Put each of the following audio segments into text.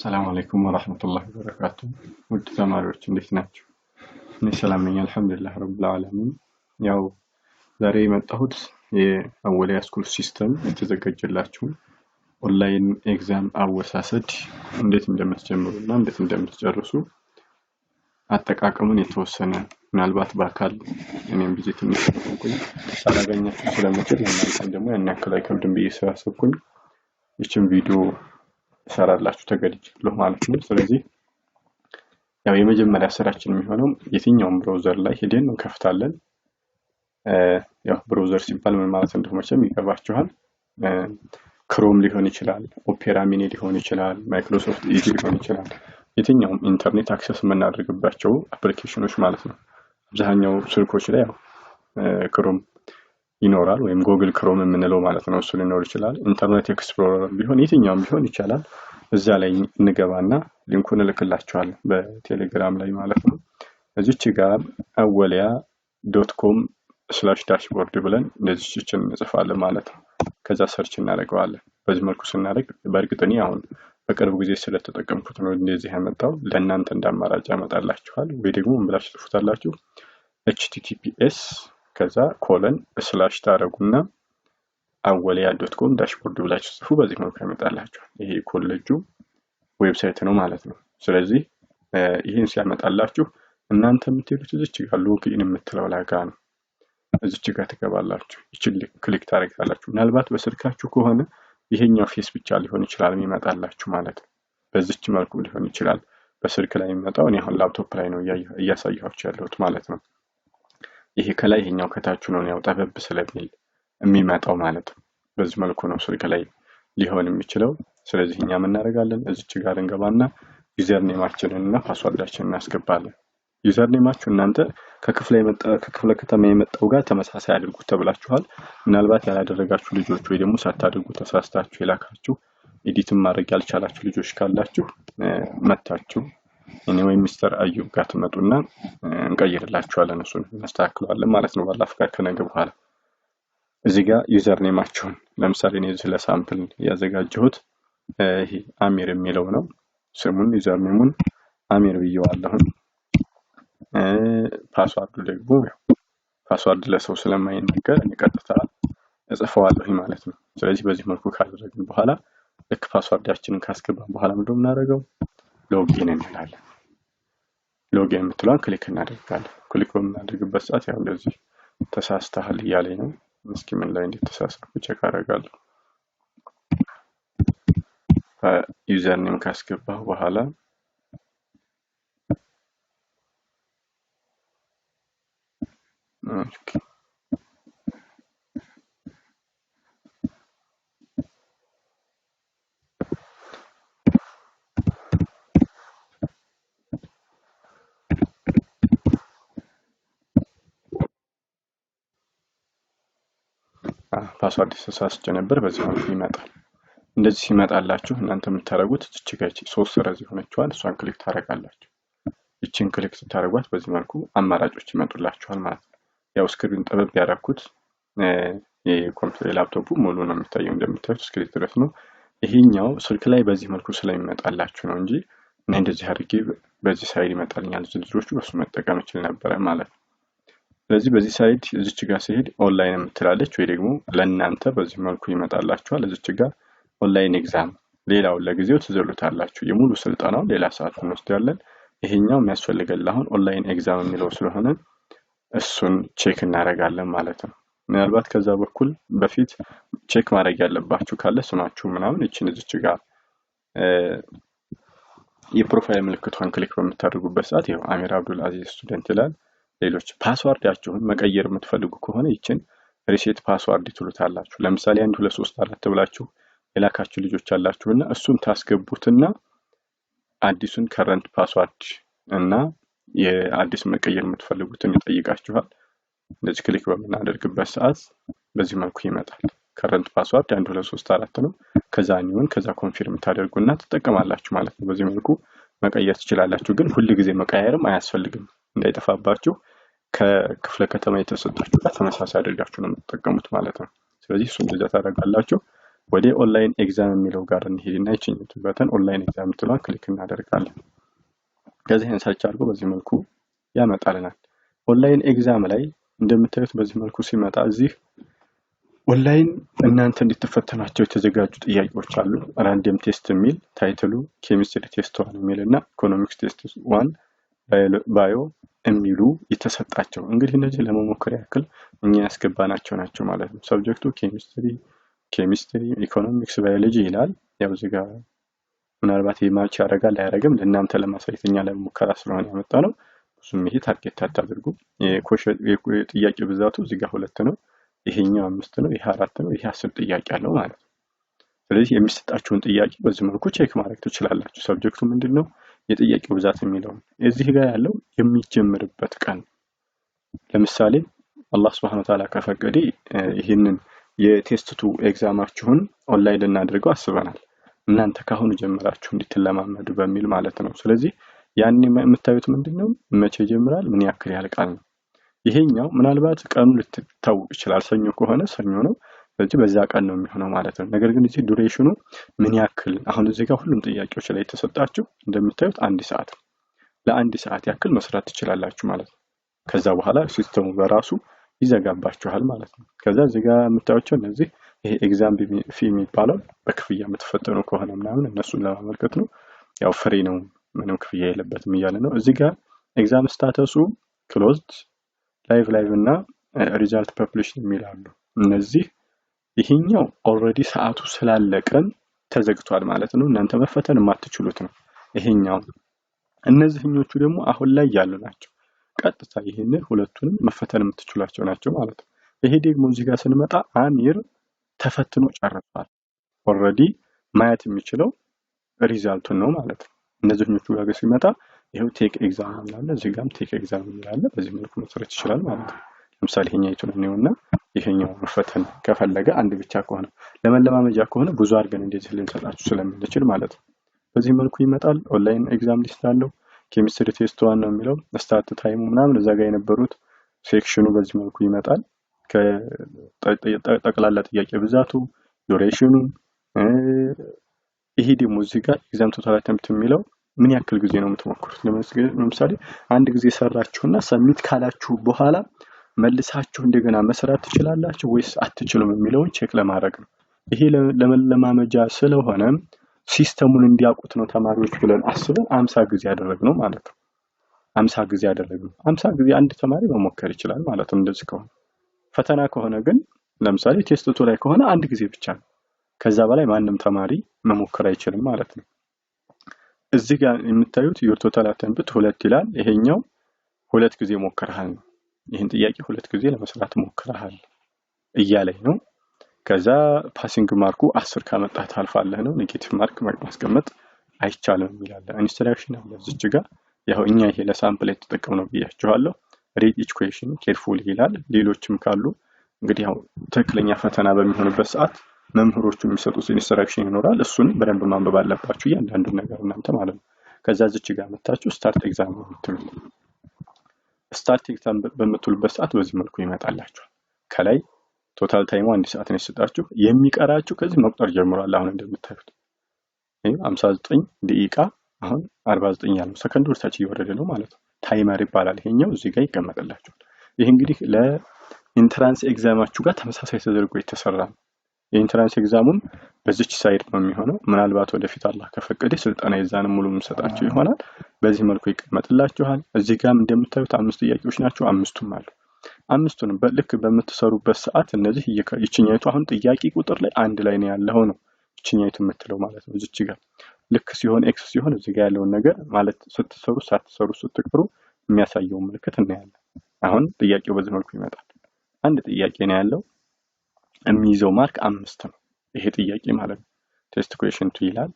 السلام عليكم ورحمة الله وبركاته. ውድ ተማሪዎች እንዴት ናችሁ? እኔ ሰላም ነኝ አልሐምዱሊላህ ረብል ዓለሚን። ያው ዛሬ የመጣሁት የአወሊያ ስኩል ሲስተም የተዘጋጀላችሁ ኦንላይን ኤግዛም አወሳሰድ እንዴት እንደምትጀምሩና እንዴት እንደምትጨርሱ አጠቃቀሙን የተወሰነ ምናልባት በአካል እኔም ቢዚ ትንሽ ቆይ ሳላገኛችሁ ስለምችል እናንተ ደግሞ ያን ያክል አይከብድም ብዬ ስላሰብኩኝ ይህችን ቪዲዮ ሰራላችሁ ተገድጃለሁ ማለት ነው። ስለዚህ ያው የመጀመሪያ ስራችን የሚሆነው የትኛውም ብራውዘር ላይ ሄደን እንከፍታለን። ያው ብራውዘር ሲባል ምን ማለት እንደሆነ መቼም ይገባችኋል። ክሮም ሊሆን ይችላል፣ ኦፔራ ሚኒ ሊሆን ይችላል፣ ማይክሮሶፍት ኢጂ ሊሆን ይችላል። የትኛውም ኢንተርኔት አክሰስ የምናደርግባቸው አፕሊኬሽኖች ማለት ነው። አብዛኛው ስልኮች ላይ ያው ክሮም ይኖራል ወይም ጉግል ክሮም የምንለው ማለት ነው። እሱ ሊኖር ይችላል። ኢንተርኔት ኤክስፕሎረር ቢሆን የትኛውም ቢሆን ይችላል። እዛ ላይ እንገባና ሊንኩን እልክላችኋለሁ በቴሌግራም ላይ ማለት ነው። እዚች ጋር awaliya.com/dashboard ብለን እንደዚህችን እንጽፋለን ማለት ነው። ከዛ ሰርች እናደርገዋለን። በዚህ መልኩ ስናደርግ በእርግጥ እኔ አሁን በቅርብ ጊዜ ስለተጠቀምኩት ነው እንደዚህ ያመጣው። ለእናንተ እንዳማራጭ ያመጣላችኋል ወይ ደግሞ ምን ብላችሁ ትጽፉታላችሁ https ከዛ :/ ታረጉና awaliya.com/dashboard ብላችሁ ጽፉ። በዚህ መልኩ ያመጣላችኋል። ይሄ ኮሌጁ ዌብሳይት ነው ማለት ነው። ስለዚህ ይሄን ሲያመጣላችሁ እናንተ የምትሄዱት እዚች ጋር ሎጊን የምትለው ላጋ ነው። እዚች ጋር ትገባላችሁ። ይችል ክሊክ ታረጋላችሁ። ምናልባት በስልካችሁ ከሆነ ይሄኛው ፌስ ብቻ ሊሆን ይችላል የሚመጣላችሁ ማለት ነው። በዚች መልኩ ሊሆን ይችላል በስልክ ላይ የሚመጣው። እኔ አሁን ላፕቶፕ ላይ ነው እያሳየኋችሁ ያለሁት ማለት ነው። ይሄ ከላይ ይሄኛው ከታች ነው ያው ጠበብ ስለሚል የሚመጣው ማለት ነው። በዚህ መልኩ ነው ስልክ ላይ ሊሆን የሚችለው። ስለዚህ እኛ ምን እናደርጋለን? እዚች ጋር እንገባና ዩዘር ኔማችንን እና ፓስወርዳችንን እናስገባለን። ዩዘር ኔማችሁ እናንተ ከክፍለ ከተማ የመጣው ጋር ተመሳሳይ አድርጉት ተብላችኋል። ምናልባት ያላደረጋችሁ ልጆች ወይ ደግሞ ሳታደርጉ ተሳስታችሁ የላካችሁ ኤዲትም ማድረግ ያልቻላችሁ ልጆች ካላችሁ መታችሁ እኔ ወይ ሚስተር አዩብ ጋር ትመጡና እንቀይርላችኋለን፣ እሱን እናስተካክለዋለን ማለት ነው። ባላ ፍቃድ ከነገ በኋላ እዚህ ጋር ዩዘር ኔማችሁን ለምሳሌ እኔ እዚህ ለሳምፕል ያዘጋጀሁት ይሄ አሚር የሚለው ነው። ስሙን ዩዘር ኔሙን አሚር ብየዋለሁ። ፓስዋርዱ ደግሞ ፓስዋርድ ለሰው ስለማይነገር እኔ ቀጥታ እጽፈዋለሁ ማለት ነው። ስለዚህ በዚህ መልኩ ካደረግን በኋላ ልክ ፓስዋርዳችንን ካስገባን በኋላ ምንድነው የምናደርገው? ሎጊን እንላለን። ሎጊን የምትለውን ክሊክ እናደርጋለን። ክሊክ በምናደርግበት ሰዓት ያው እንደዚህ ተሳስተሃል እያለኝ ነው። እስኪ ምን ላይ እንደተሳሳትኩ ቼክ አደርጋለሁ። ዩዘር ኔም ካስገባሁ በኋላ ፓስወርድ ተሳስቼ ነበር። በዚህ መልኩ ይመጣል። እንደዚህ ሲመጣላችሁ እናንተ የምታረጉት እቺ ጋር 3 ሰረዝ ሆነችዋል። እሷን ክሊክ ታረጋላችሁ። እቺን ክሊክ ስታረጓት በዚህ መልኩ አማራጮች ይመጡላችኋል ማለት ነው። ያው ስክሪን ጠበብ ያደረኩት የኮምፒውተር ላፕቶፑ ሙሉ ነው የሚታየው እንደምታዩት ስክሪን ድረስ ነው። ይሄኛው ስልክ ላይ በዚህ መልኩ ስለሚመጣላችሁ ነው እንጂ እና እንደዚህ አድርጌ በዚህ ሳይድ ይመጣልኛል ዝርዝሮቹ በሱ መጠቀም እችል ነበር ማለት ነው። ስለዚህ በዚህ ሳይድ እዚች ጋር ሲሄድ ኦንላይን የምትላለች ወይ ደግሞ ለእናንተ በዚህ መልኩ ይመጣላችኋል። እዚች ጋር ኦንላይን ኤግዛም ሌላው ለጊዜው ትዘሉታላችሁ። የሙሉ ስልጠናው ሌላ ሰዓት እንወስዳለን። ይሄኛው የሚያስፈልገን አሁን ኦንላይን ኤግዛም የሚለው ስለሆነ እሱን ቼክ እናደርጋለን ማለት ነው። ምናልባት ከዛ በኩል በፊት ቼክ ማድረግ ያለባችሁ ካለ ስማችሁ ምናምን እቺን እዚች ጋር የፕሮፋይል ምልክቷን ክሊክ በምታደርጉበት ሰዓት ይሄው አሚር አብዱል አዚዝ ስቱደንት ይላል። ሌሎች ፓስዋርዳችሁን መቀየር የምትፈልጉ ከሆነ ይችን ሪሴት ፓስዋርድ ትሉታላችሁ። ለምሳሌ 1 2 3 4 ብላችሁ የላካችሁ ልጆች አላችሁና እሱን ታስገቡትና አዲሱን ከረንት ፓስዋርድ እና የአዲስ መቀየር የምትፈልጉትን ይጠይቃችኋል። እንደዚህ ክሊክ በምናደርግበት ሰዓት በዚህ መልኩ ይመጣል። ከረንት ፓስዋርድ 1 2 3 4 ነው። ከዛ ኒውን ከዛ ኮንፊርም ታደርጉና ትጠቀማላችሁ ማለት ነው። በዚህ መልኩ መቀየር ትችላላችሁ። ግን ሁሉ ጊዜ መቀየርም አያስፈልግም እንዳይጠፋባችሁ ከክፍለ ከተማ የተሰጣችሁ ጋር ተመሳሳይ አድርጋችሁ ነው የምትጠቀሙት ማለት ነው። ስለዚህ እሱን እንደዛ ታደርጋላችሁ። ወደ ኦንላይን ኤግዛም የሚለው ጋር እንሄድና ይችኛቱ በተን ኦንላይን ኤግዛም ትሏ ክሊክ እናደርጋለን። ከዚህ ሰርች አድርጎ በዚህ መልኩ ያመጣልናል። ኦንላይን ኤግዛም ላይ እንደምታዩት በዚህ መልኩ ሲመጣ እዚህ ኦንላይን እናንተ እንድትፈተናቸው የተዘጋጁ ጥያቄዎች አሉ። ራንደም ቴስት የሚል ታይትሉ፣ ኬሚስትሪ ቴስት 1 የሚልና ኢኮኖሚክስ ቴስት 1 ባዮ የሚሉ የተሰጣቸው እንግዲህ እነዚህ ለመሞከር ያክል እኛ ያስገባናቸው ናቸው ማለት ነው። ሰብጀክቱ ኬሚስትሪ፣ ኢኮኖሚክስ፣ ባዮሎጂ ይላል። ያው እዚህ ጋር ምናልባት የማች ያደርጋል አያደርግም ለእናንተ ለማሳየት እኛ ለሙከራ ስለሆነ ያመጣ ነው። እሱም ይሄ ታርጌት አታድርጉ። የጥያቄ ብዛቱ እዚህ ጋር 2 ነው፣ ይሄኛው 5 ነው፣ ይሄ 4 ነው፣ ይሄ 10 ጥያቄ አለው ማለት ነው። ስለዚህ የሚሰጣችሁን ጥያቄ በዚህ መልኩ ቼክ ማድረግ ትችላላችሁ። ሰብጀክቱ ምንድነው የጥያቄው ብዛት የሚለው እዚህ ጋር ያለው የሚጀምርበት ቀን ለምሳሌ አላህ Subhanahu Wa Ta'ala ከፈቀደ ይሄንን የቴስት 2 ኤግዛማችሁን ኦንላይን እናድርገው አስበናል። እናንተ ካሁኑ ጀምራችሁ እንድትለማመዱ በሚል ማለት ነው። ስለዚህ ያን የምታዩት ምንድነው መቼ ይጀምራል ምን ያክል ያልቃል ነው። ይሄኛው ምናልባት ቀኑ ልትታወቅ ይችላል። ሰኞ ከሆነ ሰኞ ነው፣ ስለዚህ በዛ ቀን ነው የሚሆነው ማለት ነው። ነገር ግን እዚህ ዱሬሽኑ ምን ያክል አሁን እዚህ ጋር ሁሉም ጥያቄዎች ላይ ተሰጣችሁ እንደምታዩት 1 ሰዓት ነው። ለ1 ሰዓት ያክል መስራት ትችላላችሁ ማለት ነው። ከዛ በኋላ ሲስተሙ በራሱ ይዘጋባችኋል ማለት ነው። ከዛ እዚህ ጋር የምታዩቸው እነዚህ ይሄ ኤግዛም ፊ የሚባለው በክፍያ የምትፈተኑ ከሆነ ምናምን እነሱን ለማመልከት ነው። ያው ፍሪ ነው ምንም ክፍያ የለበትም እያለ ነው። እዚህ ጋር ኤግዛም ስታተሱ ክሎዝድ ላይቭ እና ሪዛልት ፐብሊሽን የሚላሉ እነዚህ ይሄኛው ኦልሬዲ ሰዓቱ ስላለቀን ተዘግቷል ማለት ነው። እናንተ መፈተን የማትችሉት ነው ይሄኛው። እነዚህኞቹ ደግሞ አሁን ላይ ያሉ ናቸው። ቀጥታ ይሄን ሁለቱንም መፈተን የምትችሏቸው ናቸው ማለት ነው። ይሄ ደግሞ እዚህ ጋር ስንመጣ አሚር ተፈትኖ ጨርሷል። ኦልሬዲ ማየት የሚችለው ሪዛልቱን ነው ማለት ነው። እነዚህኞቹ ጋር ሲመጣ ይሄው ቴክ ኤግዛም አለ፣ እዚህ ጋርም ቴክ ኤግዛም ይላል። በዚህ መልኩ መስራት ይችላል ማለት ነው። ለምሳሌ ይሄኛው ነውና ይሄኛው መፈተን ከፈለገ አንድ ብቻ ከሆነ ለመለማመጃ ከሆነ ብዙ አድርገን እንደዚህ ልንሰጣችሁ ስለምንችል ማለት ነው። በዚህ መልኩ ይመጣል። ኦንላይን ኤግዛም ሊስት አለው። ኬሚስትሪ ቴስት 1 ነው የሚለው ስታርት ታይሙ ምናምን እዛ ጋር የነበሩት ሴክሽኑ በዚህ መልኩ ይመጣል። ከጠቅላላ ጥያቄ ብዛቱ፣ ዱሬሽኑ ይሄ ደግሞ እዚህ ጋር ኤግዛም ቶታል አቴምፕት የሚለው ምን ያክል ጊዜ ነው የምትሞክሩት። ለምሳሌ አንድ ጊዜ ሰራችሁና ሰሚት ካላችሁ በኋላ መልሳችሁ እንደገና መስራት ትችላላችሁ ወይስ አትችሉም የሚለውን ቼክ ለማድረግ ነው። ይሄ ለመለማመጃ ስለሆነ ሲስተሙን እንዲያውቁት ነው ተማሪዎች ብለን አስበን 50 ጊዜ ያደረግነው ማለት ነው። 50 ጊዜ ያደረግነው 50 ጊዜ አንድ ተማሪ መሞከር ይችላል ማለት ነው። እንደዚህ ከሆነ ፈተና ከሆነ ግን ለምሳሌ ቴስት 2 ላይ ከሆነ አንድ ጊዜ ብቻ ነው። ከዛ በላይ ማንም ተማሪ መሞከር አይችልም ማለት ነው። እዚህ ጋር የምታዩት your total attempt 2 ይላል። ይሄኛው 2 ጊዜ ሞክረሃል ነው። ይሄን ጥያቄ 2 ጊዜ ለመስራት ሞክረሃል እያለኝ ነው። ከዛ ፓሲንግ ማርኩ 10 ካመጣህ ታልፋለህ ነው። ኔጌቲቭ ማርክ ማስቀመጥ አይቻልም ይላል። ኢንስትራክሽን አለ እዚህ ጋር ያው እኛ ይሄ ለሳምፕል የተጠቀምነው ብያችኋለሁ። read each question carefully ይላል። ሌሎችም ካሉ እንግዲህ ያው ትክክለኛ ፈተና በሚሆንበት ሰዓት መምህሮቹ የሚሰጡት ኢንስትራክሽን ይኖራል። እሱን በደንብ ማንበብ አለባችሁ እያንዳንዱ ነገር እናንተ ማለት ነው። ከዛ እዚህ ጋር መጣችሁ ስታርት ኤግዛም የምትሉት ስታርት ኤግዛም በምትሉበት ሰዓት በዚህ መልኩ ይመጣላችሁ። ከላይ ቶታል ታይሙ 1 ሰዓት ነው የሰጣችሁ። የሚቀራችሁ ከዚህ መቁጠር ጀምሯል። አሁን እንደምታዩት ይሄ 59 ደቂቃ አሁን 49 ያለው ሰከንድ ወርታች እየወረደ ነው ማለት ነው። ታይመር ይባላል ይሄኛው እዚህ ጋር ይቀመጥላችሁ። ይሄ እንግዲህ ለኢንትራንስ ኤግዛማችሁ ጋር ተመሳሳይ ተደርጎ የተሰራ ነው። የኢንትራንስ ኤግዛሙን በዚች ሳይድ ነው የሚሆነው። ምናልባት ወደፊት አላህ ከፈቀደ ስልጠና ይዛን ሙሉ መስጣችሁ ይሆናል። በዚህ መልኩ ይቀመጥላችኋል። እዚህ ጋርም እንደምታዩት 5 ጥያቄዎች ናቸው። 5ቱም አሉ። 5ቱንም በልክ በምትሰሩበት ሰዓት እነዚህ ይችኛይቱ አሁን ጥያቄ ቁጥር ላይ አንድ ላይ ነው ያለው ነው ይችኛይቱ የምትለው ማለት ነው። እዚች ጋር ልክ ሲሆን ኤክስ ሲሆን እዚህ ጋር ያለውን ነገር ማለት ስትሰሩ ሳትሰሩ ስትቀሩ የሚያሳየው ምልክት እናያለን። አሁን ጥያቄው በዚህ መልኩ ይመጣል። አንድ ጥያቄ ነው ያለው የሚይዘው ማርክ 5 ነው። ይሄ ጥያቄ ማለት ነው። ቴስት ኩዌሽን 2 ይላል።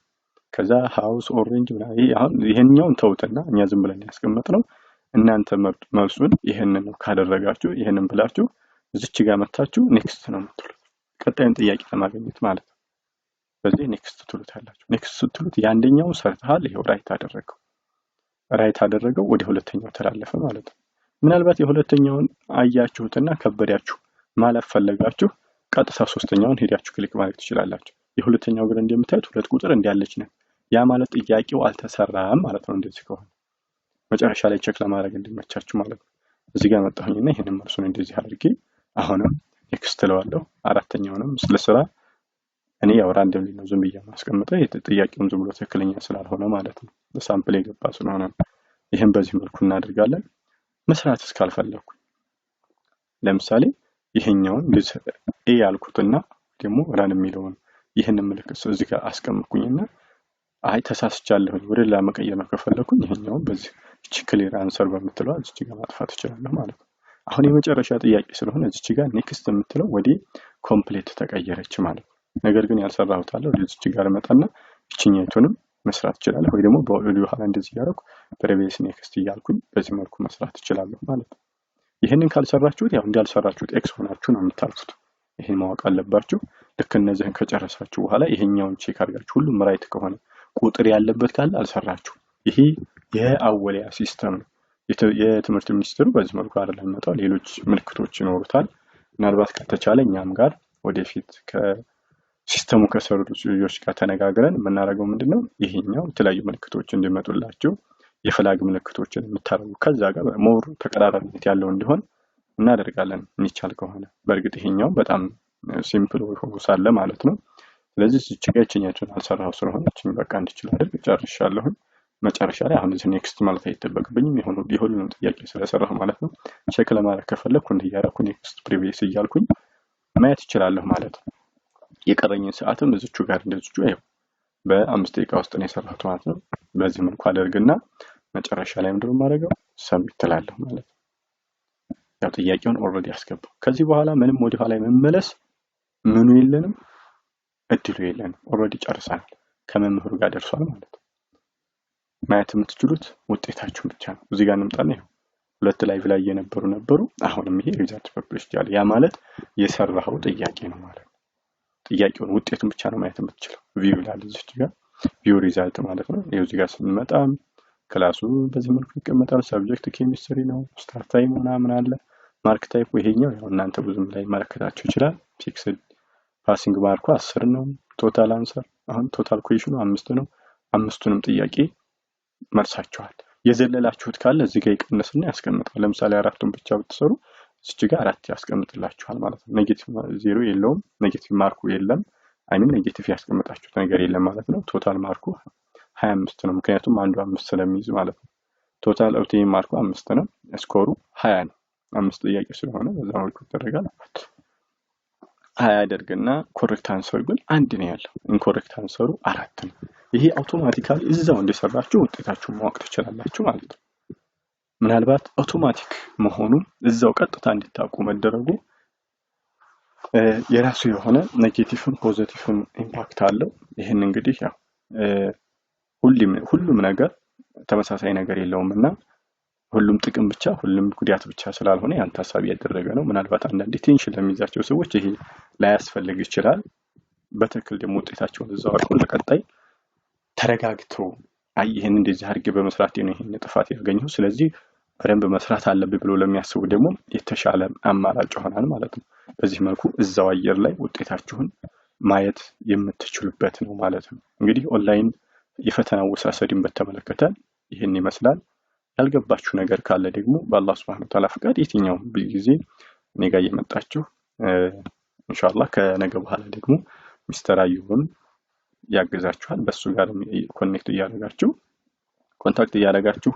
ከዛ ሃውስ ኦሬንጅ ማለት አሁን ይሄንኛውን ተውትና እኛ ዝም ብለን ያስቀመጥነው እናንተ መልሱን ይሄንን ነው ካደረጋችሁ ይሄንን ብላችሁ እዚች ጋር መታችሁ ኔክስት ነው የምትሉት። ቀጣዩን ጥያቄ ለማግኘት ማለት ነው። በዚህ ኔክስት ትሉታላችሁ። ኔክስት ስትሉት ያንደኛውን ሰርተሃል ይሄው ራይት አደረገው ወደ ሁለተኛው ተላለፈ ማለት ነው። ምናልባት የሁለተኛውን አያችሁትና ከበዳችሁ ማለፍ ፈለጋችሁ ቀጥታ ሶስተኛውን ሄዳችሁ ክሊክ ማድረግ ትችላላችሁ። የሁለተኛው ግን እንደምታዩት 2 ቁጥር እንዲያለች ነው። ያ ማለት ጥያቄው አልተሰራም ማለት ነው። እንደዚህ ከሆነ መጨረሻ ላይ ቼክ ለማድረግ እንዲመቻችሁ ማለት ነው። እዚህ ጋር መጣሁኝና ይሄንን መልሱን እንደዚህ አድርጌ አሁንም ኔክስት እለዋለሁ። አራተኛውንም ስለስራ እኔ ያው ራንደምሊ ነው ዝም ብዬ ማስቀምጠው ጥያቄውን ዝም ብሎ ትክክለኛ ስላልሆነ ማለት ነው። ሳምፕል የገባ ስለሆነ ይሄን በዚህ መልኩ እናደርጋለን። መስራት እስካልፈለኩ ለምሳሌ ይሄኛውን ኤ ያልኩትና ደግሞ ራን የሚለውን ይሄንን ምልክት እዚህ ጋር አስቀምጥኩኝና አይ ተሳስቻለሁ ወደ ሌላ መቀየር ነው ከፈለኩኝ ይሄኛውን በዚህ ክሊር አንሰር በምትለው እዚህ ጋር ማጥፋት እችላለሁ ማለት ነው። አሁን የመጨረሻ ጥያቄ ስለሆነ እዚህ ጋር ኔክስት የምትለው ወደ ኮምፕሊት ተቀየረች ማለት ነው። ነገር ግን ያልሰራሁት አለ ወደዚህ ጋር መጣና እቺኛይቱንም መስራት እችላለሁ ወይ ደግሞ በኦዲዮ ኋላ እንደዚህ ያደረኩ ፕሪቪየስ ኔክስት እያልኩኝ በዚህ መልኩ መስራት እችላለሁ ማለት ነው። ይሄንን ካልሰራችሁት ያው እንዳልሰራችሁት ኤክስ ሆናችሁ ነው የምታልፉት። ይሄን ማወቅ አለባችሁ። ልክ እነዚህን ከጨረሳችሁ በኋላ ይሄኛውን ቼክ አድርጋችሁ ሁሉም ራይት ከሆነ ቁጥር ያለበት ካለ አልሰራችሁ። ይሄ የአወሊያ ሲስተም ነው። የትምህርት ሚኒስትሩ በዚህ መልኩ አይደለም መጣው ሌሎች ምልክቶች ይኖሩታል። ምናልባት ከተቻለ እኛም ጋር ወደፊት ከሲስተሙ ከሰሩ ልጆች ጋር ተነጋግረን የምናደርገው ምንድነው ይሄኛው የተለያዩ ምልክቶች እንዲመጡላችሁ የፍላግ ምልክቶችን የምታረጉ ከዛ ጋር ሞር ተቀራራቢነት ያለው እንዲሆን እናደርጋለን የሚቻል ከሆነ። በእርግጥ ይሄኛው በጣም ሲምፕል ሆኖ ሳለ ማለት ነው። ስለዚህ እዚህ ጋር እቺኛችን አልሰራው ስለሆነ እቺን በቃ እንድችል አድርግ ጨርሻለሁ። መጨረሻ ላይ አሁን እዚህ ኔክስት ማለት አይጠበቅብኝም የሁሉንም ጥያቄ ስለሰራሁ ማለት ነው። ቼክ ለማድረግ ከፈለኩ እንዲያረኩ ኔክስት ፕሪቪየስ እያልኩኝ ማየት እችላለሁ ማለት ነው። የቀረኝን ሰዓትም እዚቹ ጋር እንደዚቹ አይው በ5 ደቂቃ ውስጥ ነው የሰራሁት ማለት ነው። በዚህ መልኩ አደርግና መጨረሻ ላይ ምንድነው ማድረገው ሰብሚት እላለሁ ማለት ነው። ያው ጥያቄውን ኦልሬዲ አስገባው። ከዚህ በኋላ ምንም ወደ ኋላ መመለስ ምኑ የለንም እድሉ የለንም። ኦልሬዲ ጨርሰናል። ከመምህሩ ጋር ደርሷል ማለት ነው። ማየት የምትችሉት ውጤታችሁን ብቻ ነው። እዚህ ጋር እንምጣና ይሄው 2 ላይቭ ላይ ነበሩ። አሁንም ይሄ ሪዛልት ፐብሊሽ ያለ ያ ማለት የሰራው ጥያቄ ነው ማለት ነው። ጥያቄውን ውጤቱን ብቻ ነው ማየት የምትችለው። ቪው ይላል እዚህ ጋር ቪው ሪዛልት ማለት ነው። ይሄው እዚህ ጋር ስንመጣ ክላሱ በዚህ መልኩ ይቀመጣል። ሰብጀክት ኬሚስትሪ ነው። ስታርት ታይም ምናምን አለ። ማርክ ታይፕ ይሄኛው ያው እናንተ ብዙም ላይ ማርክታችሁ ይችላል። ፊክስድ ፓሲንግ ማርኩ 10 ነው። ቶታል አንሰር አሁን ቶታል ኩዌሽኑ 5 ነው። አምስቱንም ጥያቄ መልሳችኋል። የዘለላችሁት ካለ እዚህ ጋር ይቀነስና ያስቀምጣል። ለምሳሌ 4ቱን ብቻ ብትሰሩ እዚህ ጋር 4 ያስቀምጥላችኋል ማለት ነው። ኔጌቲቭ 0 የለውም። ኔጌቲቭ ማርኩ የለም። አይንም ኔጌቲቭ ያስቀምጣችሁት ነገር የለም ማለት ነው። ቶታል ማርኩ 25 ነው። ምክንያቱም አንዱ 5 ስለሚይዝ ማለት ነው። ቶታል ኦብቴን ማርኩ 5 ነው። ስኮሩ 20 ነው። 5 ጥያቄ ስለሆነ በዛ መልኩ ይደረጋል። 20 ያደርግና ኮሬክት አንሰር ግን 1 ነው ያለው። ኢንኮሬክት አንሰሩ 4 ነው። ይሄ አውቶማቲካሊ እዛው እንደሰራችሁ ውጤታችሁን ማወቅ ትችላላችሁ ማለት ነው። ምናልባት አውቶማቲክ መሆኑን እዛው ቀጥታ እንድታውቁ መደረጉ የራሱ የሆነ ኔጌቲቭን ፖዚቲቭን ኢምፓክት አለው። ይሄን እንግዲህ ያው ሁሉም ነገር ተመሳሳይ ነገር የለውምና ሁሉም ጥቅም ብቻ ሁሉም ጉዳት ብቻ ስላልሆነ ያን ታሳቢ ያደረገ ነው። ምናልባት አንዳንዴ ቴንሽን ለሚይዛቸው ሰዎች ይሄ ላያስፈልግ ይችላል። በትክክል ደግሞ ውጤታቸውን እዛው አድርገው ለቀጣይ ተረጋግተው አይ ይሄን እንደዚህ አድርጌ በመስራት ነው ይሄን ጥፋት ያገኘው ስለዚህ በደንብ መስራት አለብኝ ብሎ ለሚያስቡ ደግሞ የተሻለ አማራጭ ይሆናል ማለት ነው። በዚህ መልኩ እዛው አየር ላይ ውጤታችሁን ማየት የምትችሉበት ነው ማለት ነው። እንግዲህ ኦንላይን የፈተና አወሳሰድን በተመለከተ ይሄን ይመስላል። ያልገባችሁ ነገር ካለ ደግሞ በአላህ Subhanahu Wa Ta'ala ፍቃድ የትኛው ጊዜ እኔ ጋር እየመጣችሁ ኢንሻአላህ ከነገ በኋላ ደግሞ ሚስተር አዩብን ያገዛችኋል። በሱ ጋር ኮኔክት እያደረጋችሁ ኮንታክት እያደረጋችሁ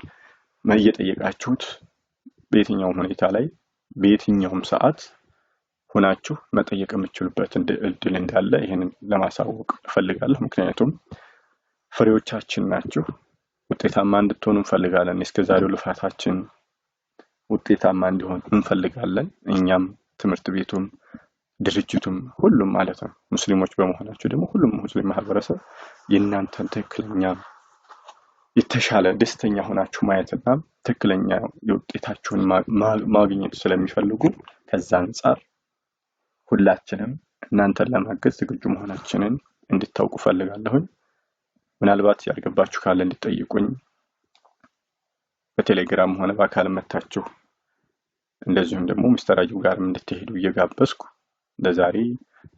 እየጠየቃችሁት በየትኛው ሁኔታ ላይ በየትኛውም ሰዓት ሆናችሁ መጠየቅ የምትችሉበት እድል እንዳለ ይሄንን ለማሳወቅ እፈልጋለሁ። ምክንያቱም ፍሬዎቻችን ናችሁ። ውጤታማ እንድትሆኑ እንፈልጋለን። እስከዛሬው ልፋታችን ውጤታማ እንዲሆን እንፈልጋለን። እኛም ትምህርት ቤቱም ድርጅቱም ሁሉም ማለት ነው። ሙስሊሞች በመሆናችሁ ደግሞ ሁሉም ሙስሊም ማህበረሰብ የእናንተን ትክክለኛ የተሻለ ደስተኛ ሆናችሁ ማየትና ትክክለኛ የውጤታችሁን ማግኘት ስለሚፈልጉ ከዛ አንፃር ሁላችንም እናንተን ለማገዝ ዝግጁ መሆናችንን እንድታውቁ ፈልጋለሁ። ምናልባት ያልገባችሁ ካለ እንድትጠይቁኝ በቴሌግራም ሆነ በአካል መታችሁ እንደዚሁም ደግሞ ሚስተር አዩብ ጋርም እንድትሄዱ እየጋበዝኩ ለዛሬ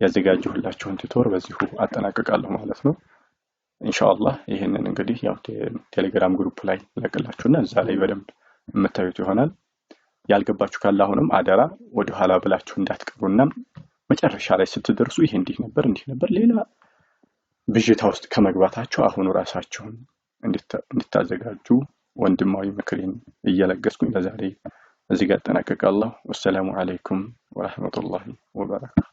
ያዘጋጀሁላችሁን ቱቶር በዚሁ አጠናቅቃለሁ ማለት ነው። ኢንሻአላህ ይሄንን እንግዲህ ያው ቴሌግራም ግሩፕ ላይ ለቅላችሁና እዛ ላይ በደንብ የምታዩት ይሆናል። ያልገባችሁ ካለ አሁንም አደራ ወደ ኋላ ብላችሁ እንዳትቀሩና መጨረሻ ላይ ስትደርሱ ይሄ እንዲህ ነበር ሌላ ብዥታ ውስጥ ከመግባታችሁ አሁን ራሳችሁን እንድታዘጋጁ ወንድማዊ ምክሬን እየለገስኩኝ ለዛሬ እዚህ ጋር አጠናቅቃለሁ። ወሰላሙ አለይኩም ወራህመቱላሂ ወበረካቱ።